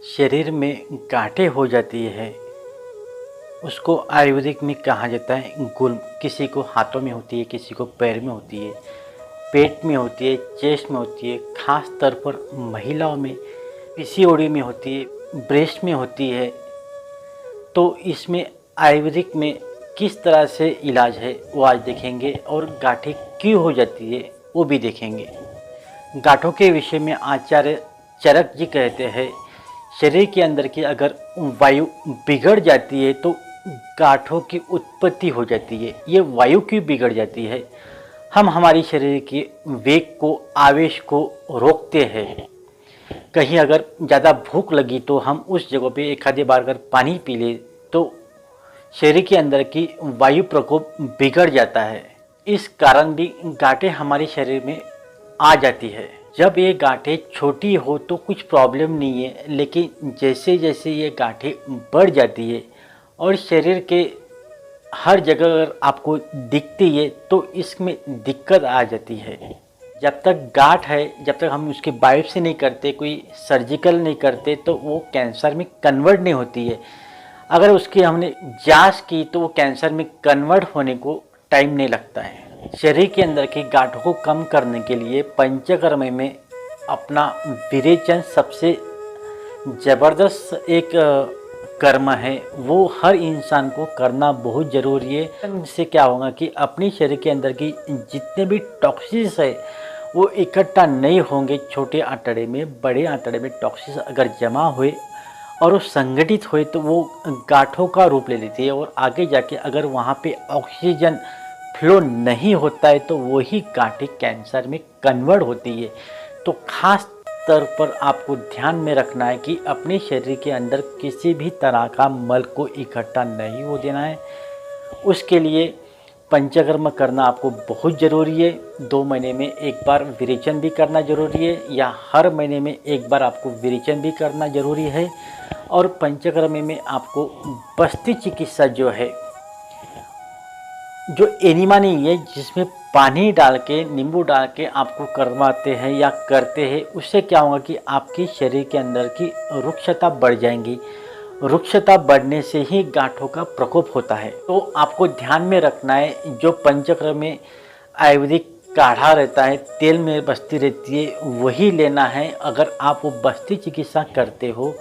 शरीर में गांठें हो जाती है, उसको आयुर्वेदिक में कहा जाता है गुल्म। किसी को हाथों में होती है, किसी को पैर में होती है, पेट में होती है, चेस्ट में होती है, खास तौर पर महिलाओं में पीसीओडी में होती है, ब्रेस्ट में होती है। तो इसमें आयुर्वेदिक में किस तरह से इलाज है वो आज देखेंगे, और गांठें क्यों हो जाती है वो भी देखेंगे। गांठों के विषय में आचार्य चरक जी कहते हैं, शरीर के अंदर की अगर वायु बिगड़ जाती है तो गांठों की उत्पत्ति हो जाती है। ये वायु क्यों बिगड़ जाती है? हम हमारी शरीर के वेग को, आवेश को रोकते हैं। कहीं अगर ज़्यादा भूख लगी तो हम उस जगह पे एक आधी बार अगर पानी पी ले तो शरीर के अंदर की वायु प्रकोप बिगड़ जाता है। इस कारण भी गांठें हमारे शरीर में आ जाती है। जब ये गांठें छोटी हो तो कुछ प्रॉब्लम नहीं है, लेकिन जैसे जैसे ये गांठें बढ़ जाती है और शरीर के हर जगह अगर आपको दिखती है तो इसमें दिक्कत आ जाती है। जब तक गांठ है, जब तक हम उसकी बायोप्सी नहीं करते, कोई सर्जिकल नहीं करते, तो वो कैंसर में कन्वर्ट नहीं होती है। अगर उसकी हमने जांच की तो वो कैंसर में कन्वर्ट होने को टाइम नहीं लगता है। शरीर के अंदर की गांठों को कम करने के लिए पंचकर्म में अपना विरेचन सबसे ज़बरदस्त एक कर्म है, वो हर इंसान को करना बहुत ज़रूरी है। इससे क्या होगा कि अपनी शरीर के अंदर की जितने भी टॉक्सिस है वो इकट्ठा नहीं होंगे छोटे आंतड़े में। बड़े आंतड़े में टॉक्सिस अगर जमा हुए और वो संगठित हुए तो वो गांठों का रूप ले लेती है, और आगे जाके अगर वहाँ पे ऑक्सीजन फ्लो नहीं होता है तो वही गांठें कैंसर में कन्वर्ट होती है। तो खास तौर पर आपको ध्यान में रखना है कि अपने शरीर के अंदर किसी भी तरह का मल को इकट्ठा नहीं हो देना है। उसके लिए पंचकर्म करना आपको बहुत ज़रूरी है। 2 महीने में एक बार विरेचन भी करना ज़रूरी है, या हर महीने में एक बार आपको विरेचन भी करना ज़रूरी है। और पंचकर्म में आपको बस्ती चिकित्सा जो है, जो एनिमा नहीं है, जिसमें पानी डाल के, नींबू डाल के आपको करवाते हैं या करते हैं, उससे क्या होगा कि आपके शरीर के अंदर की रुक्षता बढ़ जाएंगी। रुक्षता बढ़ने से ही गांठों का प्रकोप होता है। तो आपको ध्यान में रखना है, जो पंचकर्म में आयुर्वेदिक काढ़ा रहता है, तेल में बस्ती रहती है, वही लेना है। अगर आप वो बस्ती चिकित्सा करते हो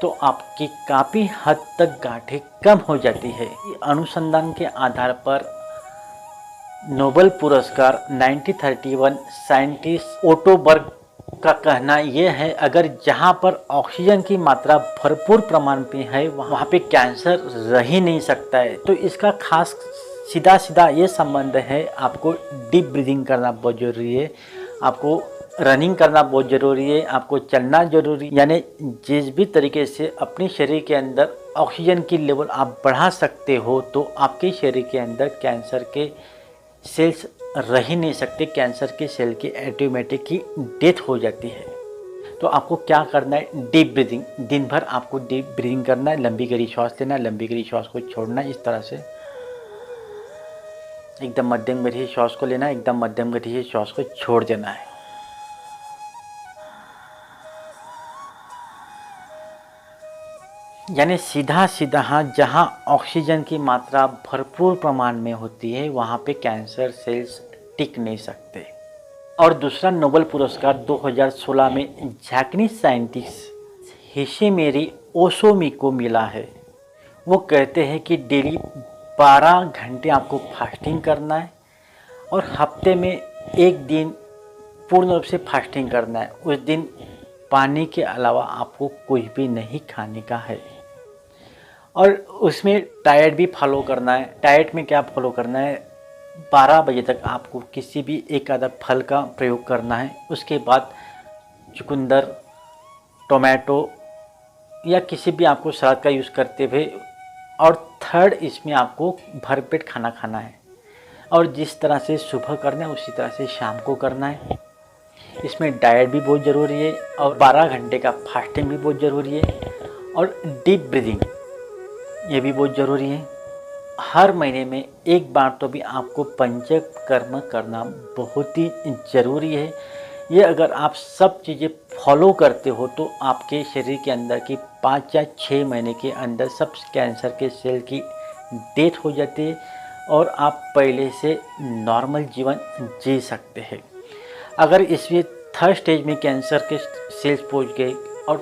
तो आपकी काफ़ी हद तक गांठें कम हो जाती है। अनुसंधान के आधार पर नोबेल पुरस्कार 1931 साइंटिस्ट ओटो बर्ग का कहना यह है, अगर जहां पर ऑक्सीजन की मात्रा भरपूर प्रमाण पे है वहां पे कैंसर रह ही नहीं सकता है। तो इसका खास सीधा सीधा ये संबंध है, आपको डीप ब्रीदिंग करना बहुत ज़रूरी है, आपको रनिंग करना बहुत ज़रूरी है, आपको चलना ज़रूरी, यानी जिस भी तरीके से अपने शरीर के अंदर ऑक्सीजन की लेवल आप बढ़ा सकते हो तो आपके शरीर के अंदर कैंसर के सेल्स रह ही नहीं सकते। कैंसर के सेल की ऑटोमेटिक की डेथ हो जाती है। तो आपको क्या करना है, डीप ब्रीदिंग, दिन भर आपको डीप ब्रीदिंग करना है, लंबी गहरी श्वास लेना है, लंबी गहरी श्वास को छोड़ना है। इस तरह से एकदम मध्यम गति से श्वास को लेना है, एकदम मध्यम गति से श्वास को छोड़ देना है। यानी सीधा सीधा जहाँ ऑक्सीजन की मात्रा भरपूर प्रमाण में होती है वहाँ पे कैंसर सेल्स टिक नहीं सकते। और दूसरा नोबेल पुरस्कार 2016 में जापानीज साइंटिस्ट हिशिमेरी ओसोमी को मिला है। वो कहते हैं कि डेली 12 घंटे आपको फास्टिंग करना है और हफ्ते में एक दिन पूर्ण रूप से फास्टिंग करना है। उस दिन पानी के अलावा आपको कुछ भी नहीं खाने का है। और उसमें डाइट भी फॉलो करना है। डाइट में क्या फॉलो करना है, 12 बजे तक आपको किसी भी एक आधा फल का प्रयोग करना है। उसके बाद चुकंदर, टोमेटो या किसी भी आपको सलाद का यूज़ करते हुए, और थर्ड इसमें आपको भरपेट खाना खाना है। और जिस तरह से सुबह करना है उसी तरह से शाम को करना है। इसमें डाइट भी बहुत ज़रूरी है और 12 घंटे का फास्टिंग भी बहुत ज़रूरी है, और डीप ब्रीदिंग ये भी बहुत ज़रूरी है। हर महीने में एक बार तो भी आपको पंचकर्म करना बहुत ही ज़रूरी है। ये अगर आप सब चीज़ें फॉलो करते हो तो आपके शरीर के अंदर की 5 या 6 महीने के अंदर सब कैंसर के सेल की डेथ हो जाती है और आप पहले से नॉर्मल जीवन जी सकते हैं। अगर इसमें थर्ड स्टेज में कैंसर के सेल्स पहुंच गए और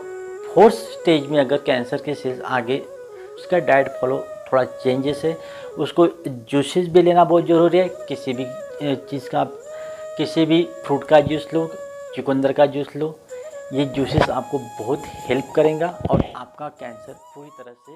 फोर्थ स्टेज में अगर कैंसर के सेल्स आ गए, उसका डाइट फॉलो थोड़ा चेंजेस है। उसको जूसेस भी लेना बहुत ज़रूरी है। किसी भी चीज़ का, किसी भी फ्रूट का जूस लो, चुकंदर का जूस लो, ये जूसेस आपको बहुत हेल्प करेगा और आपका कैंसर पूरी तरह से